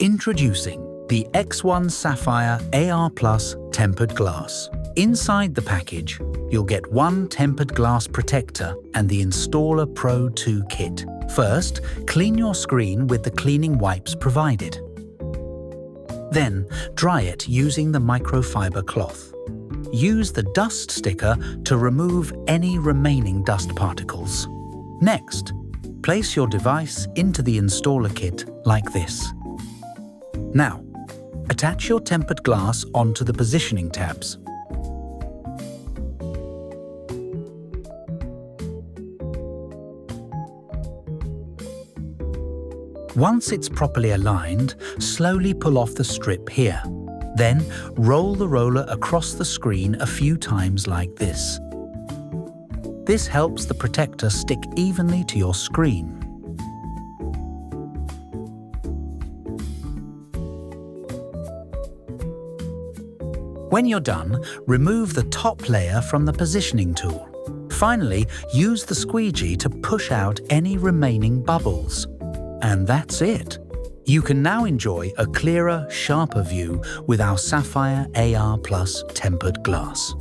Introducing the X.One Sapphire AR Tempered Glass. Inside the package, you'll get one tempered glass protector and the Installer Pro 2 kit. First, clean your screen with the cleaning wipes provided. Then, dry it using the microfiber cloth. Use the dust sticker to remove any remaining dust particles. Next, place your device into the installer kit like this. Now, attach your tempered glass onto the positioning tabs. Once it's properly aligned, slowly pull off the strip here. Then, roll the roller across the screen a few times like this. This helps the protector stick evenly to your screen. When you're done, remove the top layer from the positioning tool. Finally, use the squeegee to push out any remaining bubbles. And that's it. You can now enjoy a clearer, sharper view with our Sapphire AR Tempered Glass.